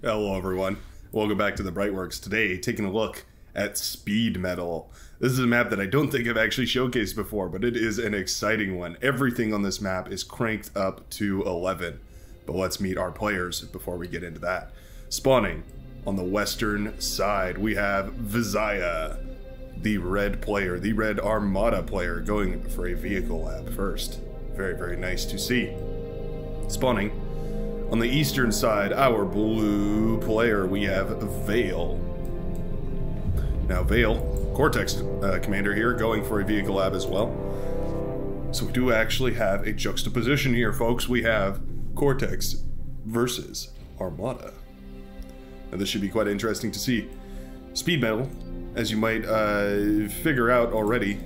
Hello everyone, welcome back to the Brightworks. Today, taking a look at Speed Metal. This is a map that I don't think I've actually showcased before, but it is an exciting one. Everything on this map is cranked up to 11. But let's meet our players before we get into that. Spawning on the western side, we have Vizaya, the red player, the red Armada player, going for a vehicle lab first. Very, very nice to see. Spawning on the eastern side, our blue player, we have Vale. Now Vale, Cortex commander here, going for a vehicle lab as well. So we do actually have a juxtaposition here, folks. We have Cortex versus Armada. Now this should be quite interesting to see. Speed Metal, as you might figure out already,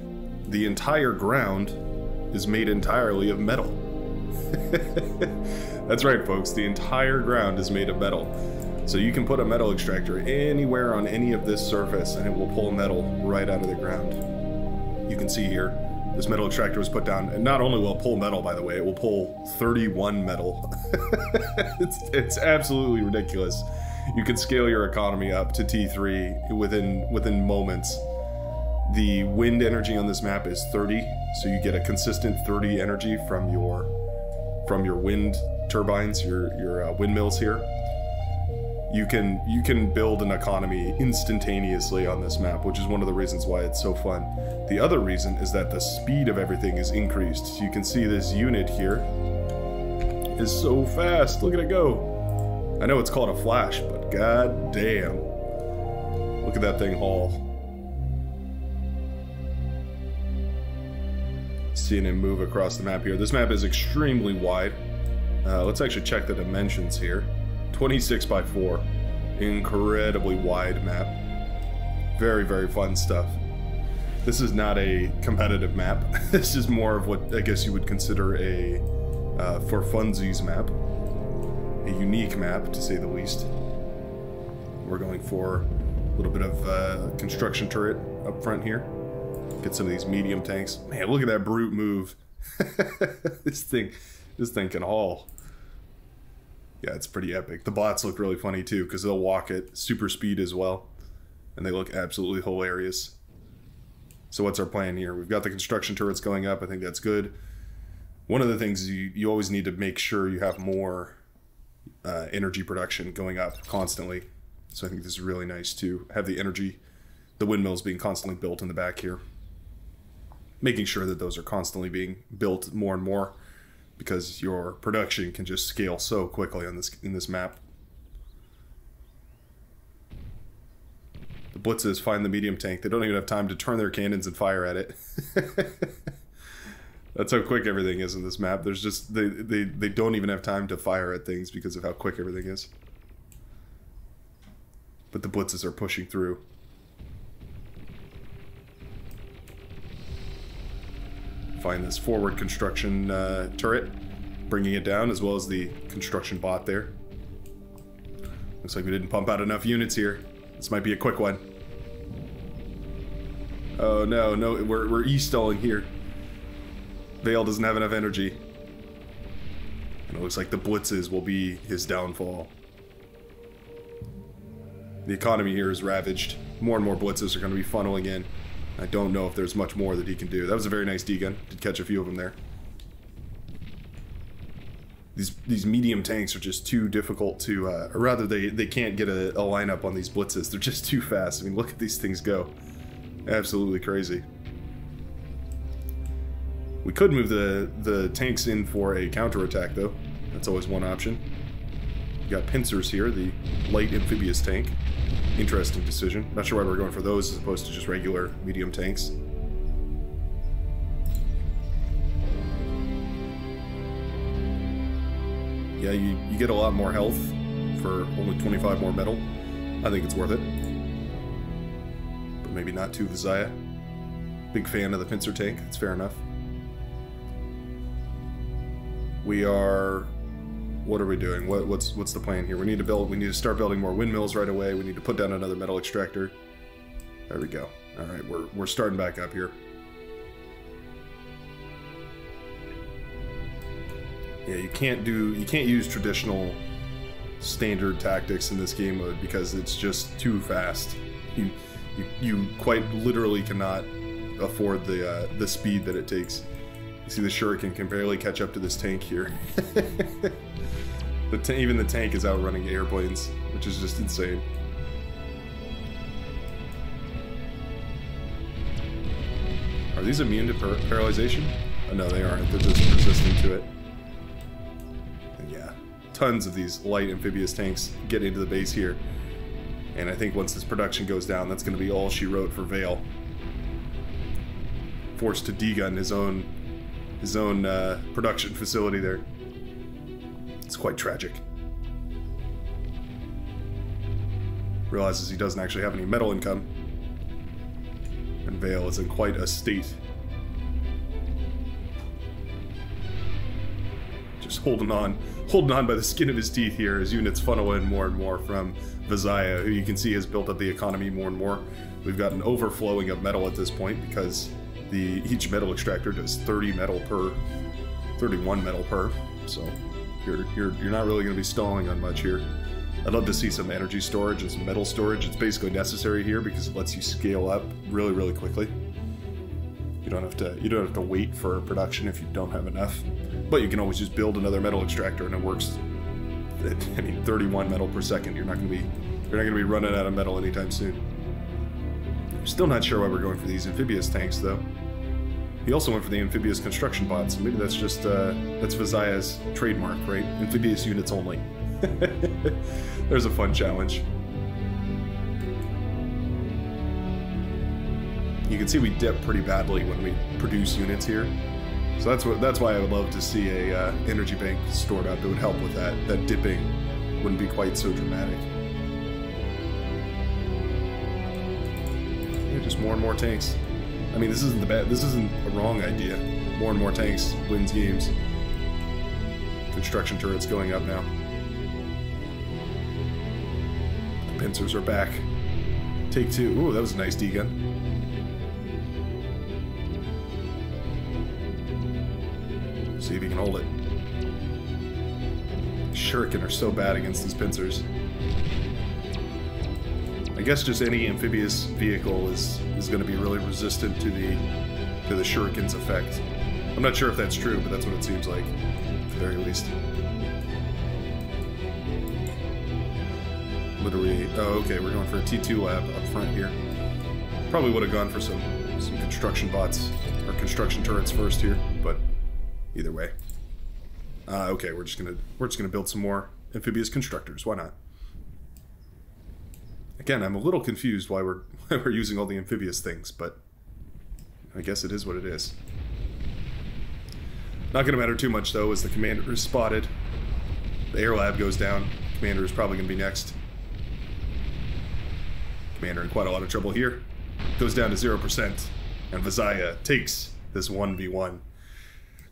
the entire ground is made entirely of metal. That's right, folks, the entire ground is made of metal. So you can put a metal extractor anywhere on any of this surface and it will pull metal right out of the ground. You can see here, this metal extractor was put down, and not only will it pull metal, by the way, it will pull 31 metal. it's absolutely ridiculous. You can scale your economy up to T3 within moments. The wind energy on this map is 30, so you get a consistent 30 energy from your wind turbines, your windmills here. You can build an economy instantaneously on this map, which is one of the reasons why it's so fun. The other reason is that the speed of everything is increased. So you can see this unit here is so fast. Look at it go. I know it's called a flash, but god damn. Look at that thing haul. Seeing him move across the map here. This map is extremely wide. Let's actually check the dimensions here. 26 by 4. Incredibly wide map. Very, very fun stuff. This is not a competitive map. This is more of what I guess you would consider a for funsies map. A unique map, to say the least. We're going for a little bit of construction turret up front here. Get some of these medium tanks. Man, look at that brute move. This thing can haul. Yeah, it's pretty epic. The bots look really funny too, because they'll walk at super speed as well. And they look absolutely hilarious. So what's our plan here? We've got the construction turrets going up. I think that's good. One of the things you always need to make sure you have more energy production going up constantly. So I think this is really nice to have the energy, the windmills being constantly built in the back here. Making sure that those are constantly being built more and more, because your production can just scale so quickly on in this map. The blitzes find the medium tank. They don't even have time to turn their cannons and fire at it. That's how quick everything is in this map. There's just they don't even have time to fire at things because of how quick everything is. But the blitzes are pushing through. Find this forward construction turret, bringing it down, as well as the construction bot there. Looks like we didn't pump out enough units here. This might be a quick one. Oh no, we're e-stalling here. Vale doesn't have enough energy. And it looks like the blitzes will be his downfall. The economy here is ravaged. More and more blitzes are going to be funneling in. I don't know if there's much more that he can do. That was a very nice D-gun. Did catch a few of them there. These medium tanks are just too difficult to, or rather they can't get a lineup on these blitzes. They're just too fast. I mean, look at these things go. Absolutely crazy. We could move the tanks in for a counterattack though. That's always one option. We got pincers here, the light amphibious tank. Interesting decision. Not sure why we're going for those as opposed to just regular medium tanks. Yeah, you get a lot more health for only 25 more metal. I think it's worth it. But maybe not too Vizaya. Big fan of the pincer tank, that's fair enough. We are... What are we doing? What's the plan here? We need to start building more windmills right away. We need to put down another metal extractor. There we go. All right, we're starting back up here. Yeah, you can't use traditional standard tactics in this game mode because it's just too fast. You quite literally cannot afford the speed that it takes. You see the Shuriken can barely catch up to this tank here. Even the tank is outrunning airplanes, which is just insane. Are these immune to paralyzation? Oh, no, they aren't. They're just resistant to it. And yeah, tons of these light amphibious tanks get into the base here. And I think once this production goes down, that's going to be all she wrote for Vale. Forced to degun his own production facility there. It's quite tragic. Realizes he doesn't actually have any metal income. And Vale is in quite a state. Just holding on by the skin of his teeth here as units funnel in more and more from Vizaya, who you can see has built up the economy more and more. We've got an overflowing of metal at this point because each metal extractor does 31 metal per. So you're not really going to be stalling on much here. I'd love to see some energy storage and some metal storage. It's basically necessary here because it lets you scale up really, really quickly. You don't have to wait for production if you don't have enough. But you can always just build another metal extractor and it works. I mean, 31 metal per second. You're not going to be running out of metal anytime soon. I'm still not sure why we're going for these amphibious tanks though. He also went for the amphibious construction bots. Maybe that's just that's Vizaya's trademark, right? Amphibious units only. There's a fun challenge. You can see we dip pretty badly when we produce units here. So that's why I would love to see a energy bank stored up. It would help with that. That dipping wouldn't be quite so dramatic. Yeah, just more and more tanks. I mean, this isn't a wrong idea. More and more tanks wins games. Construction turrets going up now. The pincers are back. Take two. Ooh, that was a nice D-gun. See if he can hold it. Shuriken are so bad against these pincers. I guess just any amphibious vehicle is going to be really resistant to the Shuriken's effect. I'm not sure if that's true, but that's what it seems like, at the very least. Literally, oh, okay, we're going for a T2 lab up front here. Probably would have gone for some construction bots or construction turrets first here, but either way. Okay, we're just gonna build some more amphibious constructors. Why not? Again, I'm a little confused why we're using all the amphibious things, but I guess it is what it is. Not gonna matter too much though, as the commander is spotted. The air lab goes down. Commander is probably gonna be next. Commander in quite a lot of trouble here. Goes down to 0%, and Vizaya takes this 1v1.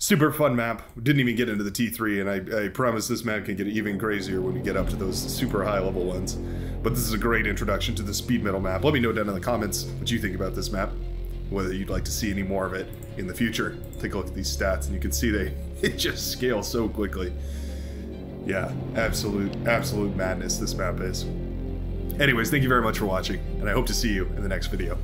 Super fun map. We didn't even get into the T3, and I promise this map can get even crazier when we get up to those super high level ones. But this is a great introduction to the speed metal map. Let me know down in the comments what you think about this map, whether you'd like to see any more of it in the future. Take a look at these stats, and you can see it just scales so quickly. Yeah, absolute madness this map is. Anyways, thank you very much for watching, and I hope to see you in the next video.